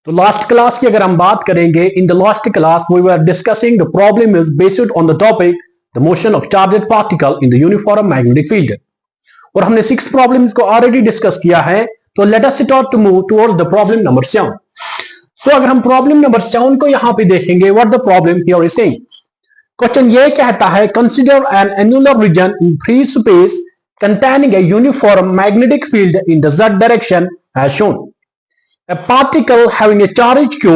तो last class की अगर हम बात करेंगे, in the last class we were discussing the problem is based on the topic the motion of charged particle in the uniform magnetic field, और हमने 6 problems को ऑलरेडी डिस्कस किया है। तो let us start to move towards the problem number 7। So अगर हम problem number 7 को यहां पे देखेंगे, what the problem here is saying, question ये कहता है consider an annular region in free space containing a uniform magnetic field in the z direction as shown. A particle having a charge q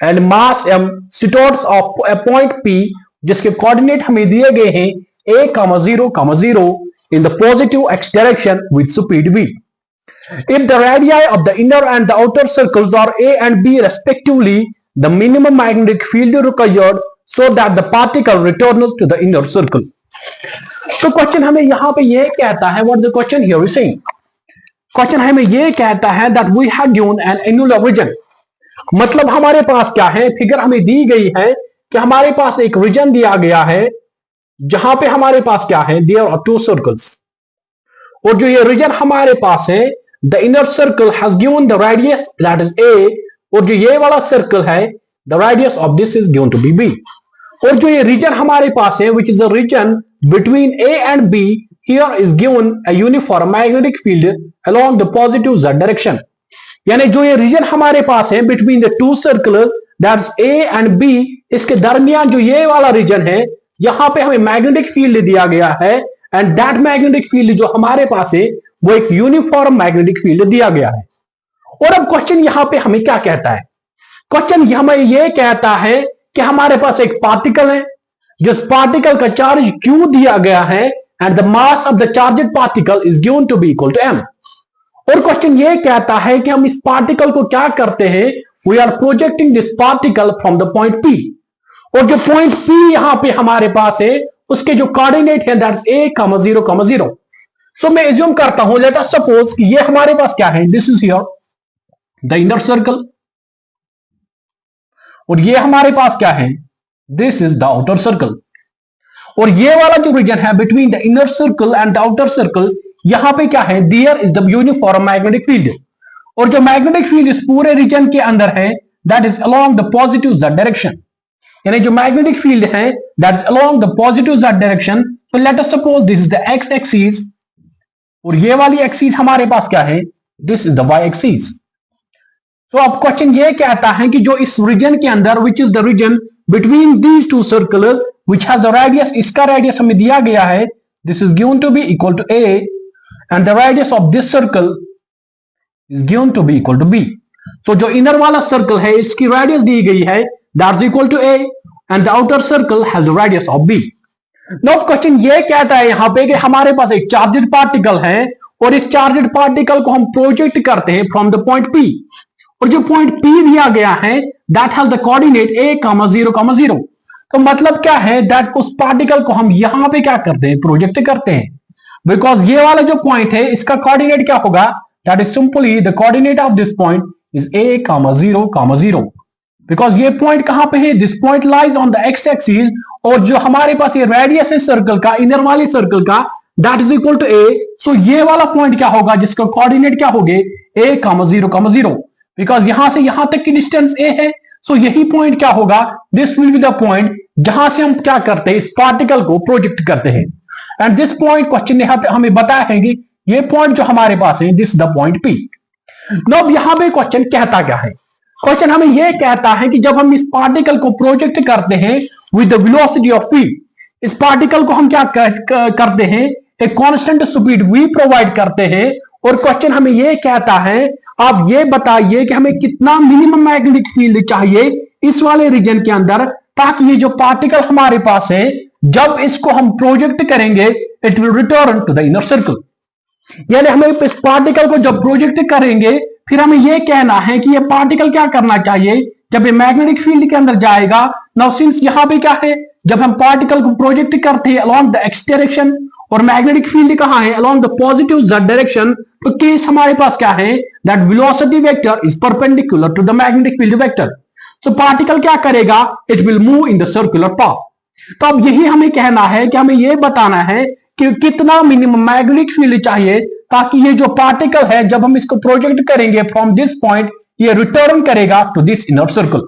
and mass m situates off a point p जिसके coordinate हमें दिए गए हैं a, 0, 0 in the positive x direction with speed v. If the radii of the inner and the outer circles are a and b respectively, the minimum magnetic field required so that the particle returns to the inner circle. तो question हमें यहां पे ये कहता है, what the question here is saying, question हमें ये कहता है that we have given an annular region, मतलब हमारे पास क्या है, फिगर हमें दी गई है कि हमारे पास एक रीजन दिया गया है जहां पे हमारे पास क्या है, देयर आर 2 सर्कल्स, और जो ये रीजन हमारे पास है, the inner circle has given the radius that is a, और जो ये वाला सर्कल है, the radius of this is given to be b, और जो ये रीजन हमारे पास है which is the region between A and B, here is given a uniform magnetic field along the positive z direction. यानी जो ये रीजन हमारे पास है between the two circles that's A and B, इसके दरमियान जो ये वाला रीजन है, यहां पे हमें मैग्नेटिक फील्ड दिया गया है, एंड दैट मैग्नेटिक फील्ड जो हमारे पास है वो एक यूनिफॉर्म मैग्नेटिक फील्ड दिया गया है। और अब क्वेश्चन यहां पे हमें क्या कहता है, क्वेश्चन हमें ये कहता है कि हमारे पास एक पार्टिकल है, जिस पार्टिकल का चार्ज Q दिया गया है, and the mass of the charged particle is given to be equal to m। और क्वेश्चन ये कहता है कि हम इस पार्टिकल को क्या करते हैं, we are projecting this particle from the point P, और जो पॉइंट P यहां पे हमारे पास है उसके जो कोऑर्डिनेट है दैट्स a, 0, 0। सो मैं एज्यूम करता हूं, लेट अस सपोज कि ये हमारे पास क्या है, this is here the inner circle, और ये हमारे पास क्या है, this is the outer circle, और ये वाला जो रीजन है between the inner circle and the outer circle, यहां पे क्या है, there is the uniform magnetic field, और जो मैग्नेटिक फील्ड इस पूरे रीजन के अंदर है that is along the positive z direction, यानी जो मैग्नेटिक फील्ड है that is along the positive z direction. तो let us suppose this is the x axis, और ये वाली एक्सिस हमारे पास क्या है, this is the y axis. तो अब क्वेश्चन ये कहता है कि जो इस रीजन के अंदर which is the region between these two circles which has the radius, इसका रेडियस हमें दिया गया है, this is given to be equal to a, and the radius of this circle is given to be equal to b. so जो inner वाला circle है इसकी radius दी गई है that's equal to a, and the outer circle has the radius of b. now question ये कहता है यहां पे कि हमारे पास एक चार्जेड पार्टिकल है, और इस चार्जेड पार्टिकल को हम प्रोजेक्ट करते हैं फ्रॉम द पॉइंट P, और जो पॉइंट P दिया गया है that has the coordinate a, 0, 0। तो मतलब क्या है, दैट उस पार्टिकल को हम यहां पे क्या करते हैं, प्रोजेक्ट करते हैं, बिकॉज ये वाला जो पॉइंट है इसका कोऑर्डिनेट क्या होगा, that is simply the coordinate of this point is a, 0, 0, because ये पॉइंट कहां पे है, this point lies on the x axis, और जो हमारे पास ये रेडियस है सर्कल का, इनर वाली सर्कल का, that is equal to a। So ये वाला पॉइंट क्या होगा, जिसका कोऑर्डिनेट क्या होंगे, a, 0, 0, बिकॉज यहां से यहां तक की डिस्टेंस a है, सो यही पॉइंट क्या होगा, this will be the point जहां से हम क्या करते हैं, इस पार्टिकल को प्रोजेक्ट करते हैं, एंड दिस पॉइंट क्वेश्चन यहां पे हमें बताया है कि ये पॉइंट जो हमारे पास है this the point P। Now यहां पे क्वेश्चन कहता क्या है, क्वेश्चन हमें यह कहता है कि जब हम इस पार्टिकल को प्रोजेक्ट करते हैं with the velocity of v, इस पार्टिकल को हम क्या करते हैं, एक कांस्टेंट स्पीड v प्रोवाइड करते हैं, और क्वेश्चन हमें यह कहता है आप ये बताइए कि हमें कितना मिनिमम मैग्नेटिक फील्ड चाहिए इस वाले रीजन के अंदर, ताकि ये जो पार्टिकल हमारे पास है जब इसको हम प्रोजेक्ट करेंगे it will return to the inner circle. यानी हमें इस पार्टिकल को जब प्रोजेक्ट करेंगे फिर हमें यह कहना है कि ये पार्टिकल क्या करना चाहिए, जब ये मैग्नेटिक फील्ड के अंदर जाएगा, नाउ सिंस यहां पे क्या है, जब हम पार्टिकल को प्रोजेक्ट करते हैं अलोंग द एक्स डायरेक्शन, और मैग्नेटिक फील्ड कहां है, along the positive z direction, तो केस हमारे पास क्या है, that velocity vector is perpendicular to the magnetic field vector. तो पार्टिकल क्या करेगा, it will move in the circular path. तो अब यही हमें कहना है कि हमें यह बताना है कि कितना मिनिमम मैग्नेटिक फील्ड चाहिए ताकि ये जो पार्टिकल है जब हम इसको प्रोजेक्ट करेंगे फ्रॉम दिस पॉइंट, ये रिटर्न करेगा to this inner circle.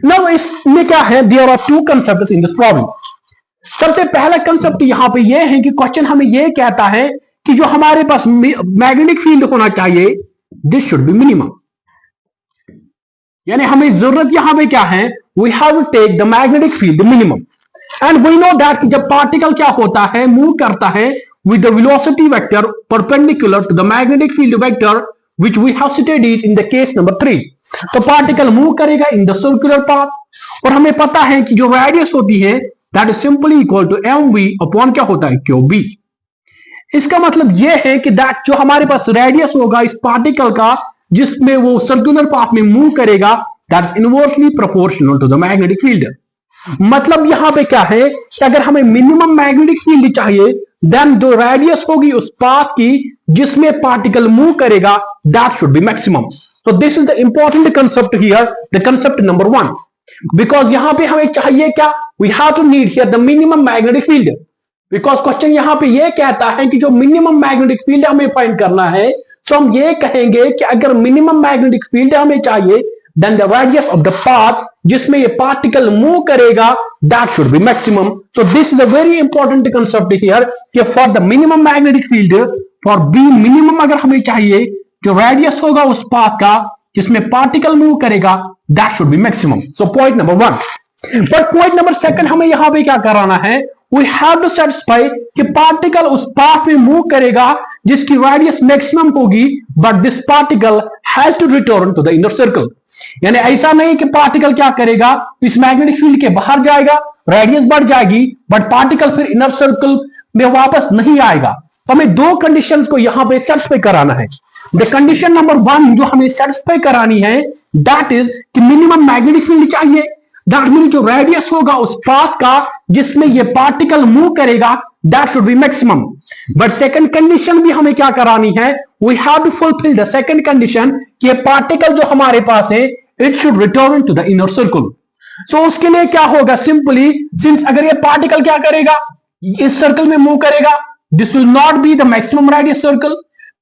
Now इसमें क्या है, there are two concepts in this problem. सबसे पहला कंसेप्ट यहां पे ये है कि क्वेश्चन हमें ये कहता है कि जो हमारे पास मैग्नेटिक फील्ड होना चाहिए, दिस शुड बी मिनिमम। यानी हमें जरूरत यहां पे क्या है, we have to take the magnetic field minimum. And we know that जब पार्टिकल क्या होता है, मूव करता है with the velocity vector perpendicular to the magnetic field vector which we have studied in the case number 3। तो particle move करेगा इन the circular path और हमें पता है कि जो रेडियस होती है that is simply equal to mv upon क्या होता है, qb। इसका मतलब यह है कि दैट जो हमारे पास रेडियस होगा इस पार्टिकल का जिसमें वो सर्कुलर पाथ में मूव करेगा, that is inversely proportional to the magnetic field. मतलब यहां पे क्या है कि अगर हमें मिनिमम मैग्नेटिक फील्ड चाहिए, देन जो रेडियस होगी उस पाथ की जिसमें पार्टिकल मूव करेगा, दैट शुड बी मैक्सिमम। तो this is the important concept here, the concept number 1, because यहां पे हमें चाहिए क्या, we have to need here the minimum magnetic field. Because question यहां पे ये कहता है कि जो मिनिमम मैग्नेटिक फील्ड हमें फाइंड करना है, तो हम ये कहेंगे कि अगर मिनिमम मैग्नेटिक फील्ड हमें चाहिए, then the radius of the path जिसमें ये पार्टिकल मूव करेगा, that should be maximum. So this is a very important concept here कि for the minimum magnetic field, for B minimum अगर हमें चाहिए, जो रेडियस होगा उस पाथ का जिसमें पार्टिकल मूव करेगा, that should be maximum. So point number 1। But point number 2 हमें यहां पे क्या कराना है, वी हैव टू सेटिस्फाई कि पार्टिकल उस पाथ में मूव करेगा जिसकी रेडियस मैक्सिमम होगी, but this particle has to return to the inner circle. यानी ऐसा नहीं कि पार्टिकल क्या करेगा, इस मैग्नेटिक फील्ड के बाहर जाएगा, रेडियस बढ़ जाएगी, बट पार्टिकल फिर इनर सर्कल में वापस नहीं आएगा। तो हमें दो कंडीशंस को यहां पे सेटिस्फाई कराना है। द कंडीशन नंबर 1 जो हमें सेटिस्फाई करानी है, दैट इज कि मिनिमम मैग्नेटिक फील्ड चाहिए, दैट मीन जो रेडियस होगा उस पाथ का जिसमें ये पार्टिकल मूव करेगा, that should be maximum. But second condition भी हमें क्या करानी है, we have to fulfil the second condition कि ये पार्टिकल जो हमारे पास है, it should return to the inner circle. So उसके लिए क्या होगा, सिंपली सिंस अगर ये पार्टिकल क्या करेगा, इस सर्कल में मूव करेगा, this will not be the maximum radius circle.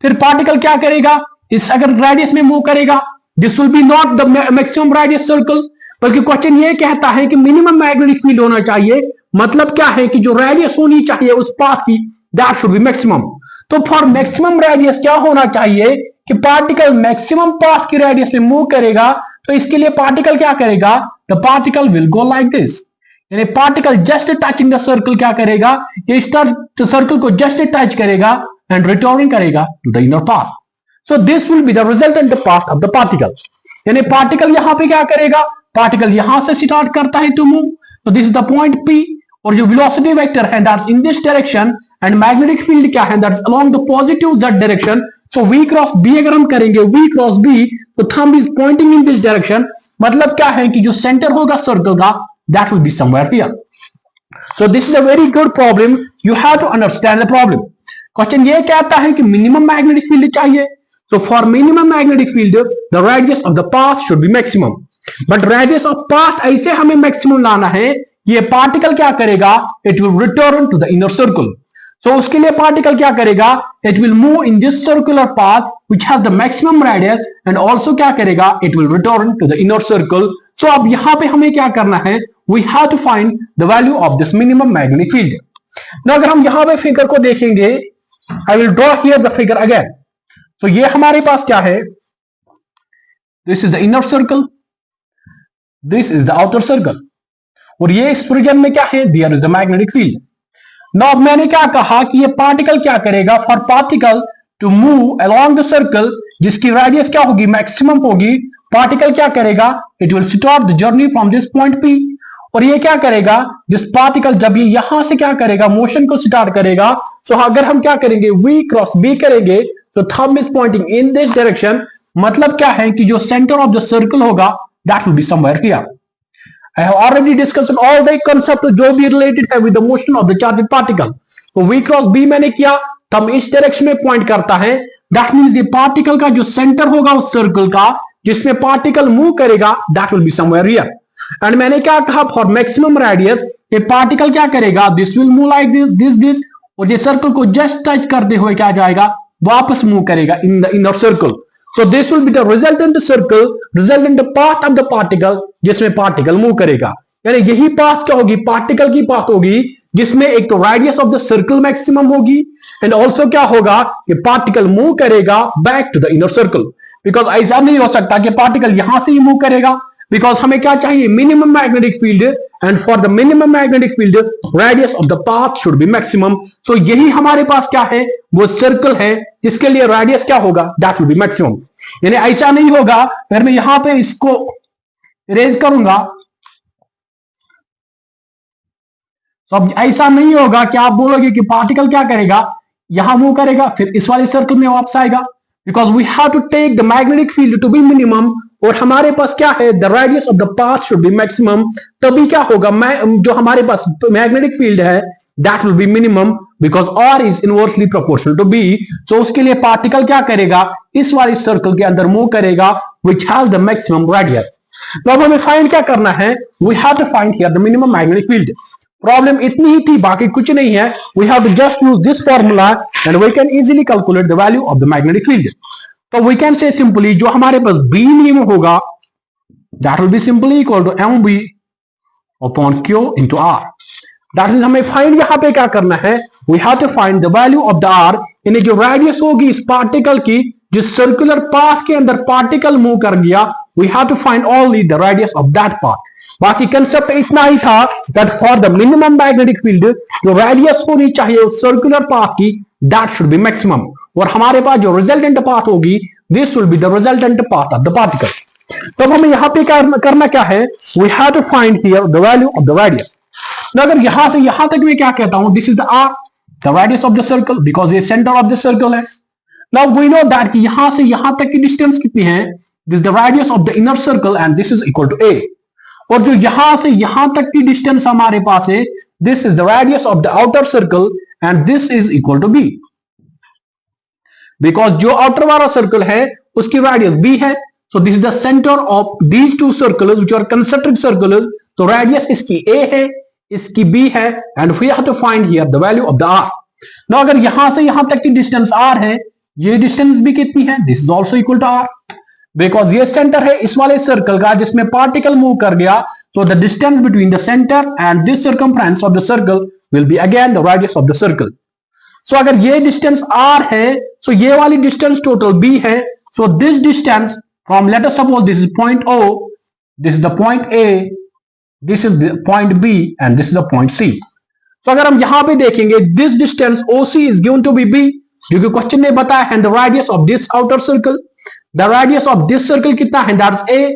फिर पार्टिकल क्या करेगा, इस अगर रेडियस में मूव करेगा, this will B not the maximum radius circle. बल्कि क्वेश्चन ये कहता है कि मिनिमम मैग्नेटिक फील्ड होना चाहिए, मतलब क्या है कि जो रेडियस होनी चाहिए उस पाथ की, दैट शुड बी मैक्सिमम। तो फॉर मैक्सिमम रेडियस क्या होना चाहिए कि पार्टिकल मैक्सिमम पाथ की रेडियस में मूव करेगा। तो इसके लिए पार्टिकल क्या करेगा, the particle will go like this, यानी particle just touching the circle क्या करेगा, ये सर्कल को जस्ट टच करेगा एंड रिटर्निंग करेगा to the inner path. So this will be the resultant path of the particle. यानी पार्टिकल यहां पे क्या करेगा, पार्टिकल यहां से स्टार्ट करता है टू मूव, तो this is the point P, और जो वेलोसिटी वेक्टर है that's in this direction, and magnetic field क्या है, that's along the positive z direction. So V cross B अगर हम करेंगे, V क्रॉस B, तो thumb is pointing in this direction. मतलब क्या है कि जो सेंटर होगा सर्कल का, that will be somewhere here. So this is a very good problem, you have to understand the problem. Question ये कहता है कि मिनिमम मैग्नेटिक फील्ड चाहिए, so for minimum magnetic field the radius of the path should be maximum, but radius of path ऐसे हमें maximum लाना है, ये पार्टिकल क्या करेगा, it will return to the inner circle। so उसके लिए पार्टिकल क्या करेगा, it will move in this circular path which has the maximum radius and also क्या करेगा, it will return to the inner circle। so अब यहां पे हमें क्या करना है, we have to find the value of this minimum magnetic field। now अगर हम यहां पे फिगर को देखेंगे, I will draw here the figure again। तो ये हमारे पास क्या है, this is the inner circle, this is the outer circle, और ये इस रीजन में क्या है, there is the magnetic field. Now मैंने क्या कहा कि ये पार्टिकल क्या करेगा, for particle to move along the circle जिसकी रेडियस क्या होगी, मैक्सिमम होगी, पार्टिकल क्या करेगा, it will start the journey from this point P, और ये क्या करेगा, जिस पार्टिकल जब ये यहां से क्या करेगा, मोशन को स्टार्ट करेगा। सो अगर हम क्या करेंगे, V क्रॉस B करेंगे, so thumb is pointing in this direction, मतलब क्या है कि जो center of the circle होगा, that will be somewhere here। I have already discussed all the concept जो भी related है with the motion of the charged particle। तो V cross B मैंने किया, thumb इस direction में point करता है, that means ये particle का जो center होगा उस circle का जिसमें particle move करेगा, that will be somewhere here। and मैंने क्या कहा, for maximum radius ये particle क्या करेगा, this will move like this, और ये circle को just touch करते हुए क्या जाएगा, वापस मूव करेगा in the inner circle. So this will be the resultant circle, resultant path of the particle, जिसमें पार्टिकल मूव करेगा. यानी यही पाथ क्या होगी, पार्टिकल की पाथ होगी, जिसमें एक तो radius of the circle maximum होगी एंड ऑल्सो क्या होगा कि पार्टिकल मूव करेगा back to the inner circle. Because ऐसा नहीं हो सकता कि पार्टिकल यहां से ही मूव करेगा, बिकॉज हमें क्या चाहिए, minimum magnetic field, and for the minimum magnetic field radius of the path should be maximum. So यही हमारे पास क्या है, वो सर्कल है जिसके लिए रेडियस क्या होगा, दैट विल बी मैक्सिमम. यानी ऐसा नहीं होगा, अगर मैं यहां पे इसको इरेज करूंगा तो अब ऐसा नहीं होगा कि आप बोलोगे कि पार्टिकल क्या करेगा, यहां मूव करेगा फिर इस वाले सर्कल में वापस आएगा. Because we have to take the magnetic field to be minimum, और हमारे पास क्या है, the radius of the path should be maximum. तभी क्या होगा, जो हमारे पास मैग्नेटिक फील्ड है that will be minimum, because R is inversely proportional to B. So उसके लिए पार्टिकल क्या करेगा, इस वाले सर्कल के अंदर मूव करेगा which has the maximum radius. तो अब हमें फाइंड क्या करना है, we have to find here the minimum magnetic field. Problem इतनी ही थी, बाकी कुछ नहीं है. We have to just use this formula and we can easily calculate the value of the magnetic field. तो वी कैन से सिंपली जो हमारे पास बी मिनिमम होगा that will be simply equal to M B upon Q into R. That mean हमें find यहां पे क्या करना है, we have to find the value of the R. यानी जो रेडियस होगी इस पार्टिकल की, जिस सर्कुलर पाथ के अंदर पार्टिकल मूव कर गया, we have to find only the radius of that path. बाकी कंसेप्ट इतना ही था that for the minimum magnetic field जो रेडियस होनी चाहिए उस सर्कुलर पाथ की, दैट शुड बी मैक्सिमम. और हमारे पास जो रिजल्टेंट पाथ होगी, this will be the resultant path of the particle. तो अब हमें यहां पे करना क्या है, we have to find here the value of the radius. तो अगर यहां से यहां तक मैं क्या कहता हूं, this is the R, the radius of the circle, because ये सेंटर ऑफ द सर्कल है. नाउ वी नो दैट कि यहां से यहां तक की डिस्टेंस कितनी है, this the radius of the inner circle and this is equal to A. और जो यहां से यहां तक की डिस्टेंस हमारे पास है, this is the radius of the outer circle and this is equal to B. Because जो आउटर वाला सर्कल है उसकी रेडियस बी है. So this is the centre of these two circles which are concentric circles. तो radius इसकी A है, इसकी B है, and we have to find here the value of the R. Now अगर यहां से यहां तक की डिस्टेंस आर है, ये डिस्टेंस भी कितनी है, this is also equal to R. Because ये सेंटर है इस वाले सर्कल का जिसमें पार्टिकल मूव कर गया. So the distance between the center and this circumference of the circle will be again the radius of the circle. So अगर ये डिस्टेंस r है, सो ये वाली डिस्टेंस टोटल b है. So this distance from, let us suppose this is point o, this is the point a, this is the point b and this is the point c. तो अगर हम यहां पे देखेंगे, this distance OC is given to be b, जो कि question ने बताया, and the radius of this outer circle, the radius of this circle कितना है, that is a.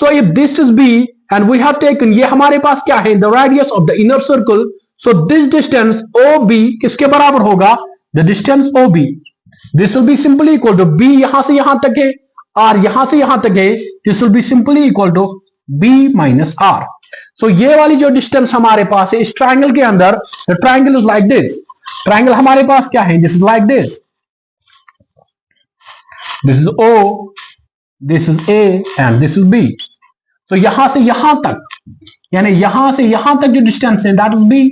So if this is b and we have taken, ये हमारे पास क्या है, the radius of the inner circle. So this distance OB किसके बराबर होगा, the distance OB. This will be simply equal to b, यहां से यहां तक है, r यहां से यहां तक है, this will be simply equal to b minus r. सो ये वाली जो डिस्टेंस हमारे पास है इस ट्रायंगल के अंदर, the triangle is like this. Triangle हमारे पास क्या है, this is like this. This is O, this is A and this is B. तो यहां से यहां तक, यानी यहां से यहां तक जो डिस्टेंस है दैट इज B.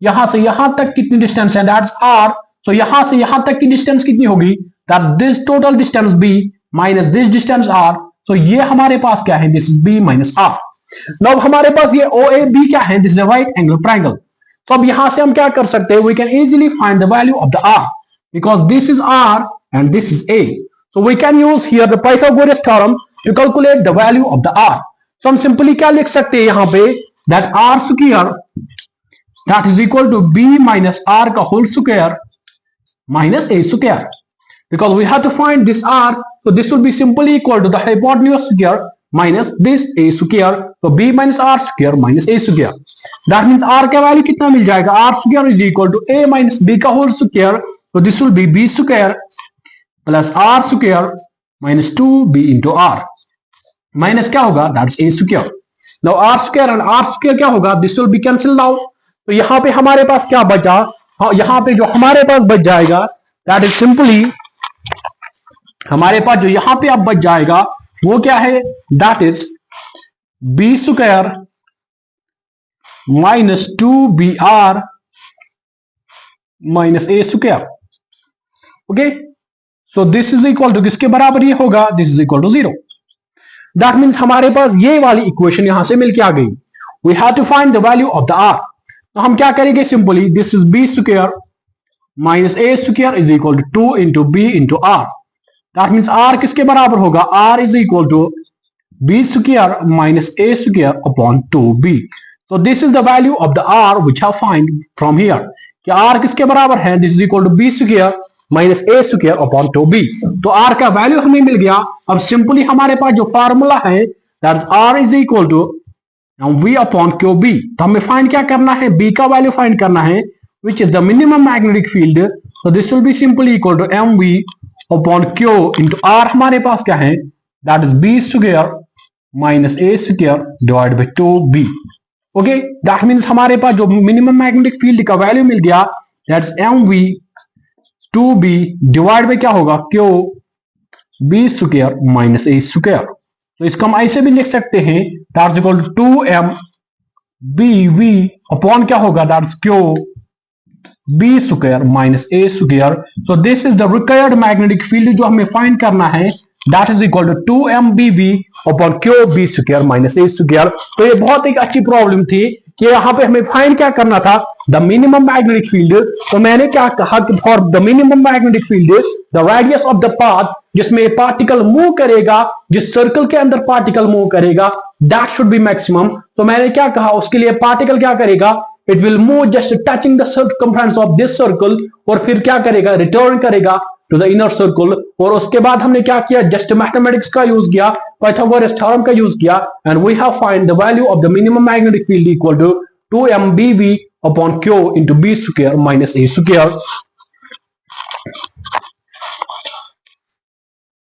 यहां से यहां तक कितनी डिस्टेंस है, दैट इज R. तो यहां से यहां तक की डिस्टेंस कितनी होगी, that is this total distance B minus this distance R. तो ये हमारे पास क्या है, this is B minus R. Now हमारे पास ये OAB क्या है, this is a right angle triangle. तो अब यहां से हम क्या कर सकते हैं, we can easily find the value of the R, because this is R and this is A. So we can use here the Pythagoras theorem to calculate the value of the R. So हम simply क्या लिख सकते हैं यहां पे, that R square that is equal to B minus R का whole square minus A square. Because we have to find this R, so this will be simply equal to the hypotenuse square minus this A square. So B minus R square minus A square. That means R का value कितना मिल जाएगा, R square is equal to A minus B का whole square. So this will be B square plus R square minus 2B into R. Minus क्या होगा, that's A square. Now R square and R square क्या होगा, this will B cancelled out. तो यहां पे हमारे पास क्या बचा, यहां पे जो हमारे पास बच जाएगा, दैट इज सिंपली, हमारे पास जो यहां पे अब बच जाएगा वो क्या है, that is B square minus 2BR minus A square. Okay so this is equal to किसके बराबर ये होगा, this is equal to 0। That means हमारे पास ये वाली इक्वेशन यहां से मिलके आ गई। We have to find the value of the R. तो हम क्या करेंगे, simply this is B square minus A square is equal to 2 into B into R. That means R किसके बराबर होगा, R is equal to B square minus A square upon 2b। तो this is the value of the R which have find from here कि R किसके बराबर है, this is equal to B square minus A square upon 2b। तो are का value हमें मिल गया। अब सिंपली हमारे पास जो फार्मूला है that is R is equal to v upon Q B. तो हमें फाइंड क्या करना है, b का वैल्यू फाइंड करना है which is the minimum magnetic field. तो this will be simply equal to mv upon Q into R हमारे पास क्या है, that is B square minus A square divide by 2b। Okay, that means हमारे पास जो मिनिमम मैग्नेटिक फील्ड का value मिल गया that is mv 2b divide by क्या होगा, q B square minus A square. तो इसको हम ऐसे भी लिख सकते हैं that is equal to 2m bv upon क्या होगा, that is Q B square minus A square. So this is the required magnetic field जो हमें फाइंड करना है, that is equal to 2m bv upon Q B square minus A square. तो ये बहुत एक अच्छी प्रॉब्लम थी कि यहाँ पे हमें फाइंड क्या करना था, द मिनिमम मैग्नेटिक फील्ड। तो मैंने क्या कहा कि for the minimum magnetic field the radius of the path जिसमें पार्टिकल मूव करेगा, जिस सर्कल के अंदर पार्टिकल मूव करेगा, दैट शुड बी मैक्सिमम। तो मैंने क्या कहा, उसके लिए पार्टिकल क्या करेगा, it will move just touching the circumference of this circle, और फिर क्या करेगा, रिटर्न करेगा टू द इनर सर्कल। और उसके बाद हमने क्या किया, जस्ट मैथमेटिक्स का यूज किया, पाइथागोरस थ्योरम का यूज किया, and we have find the value of the minimum magnetic field equal to 2m bv upon q into B square minus A square.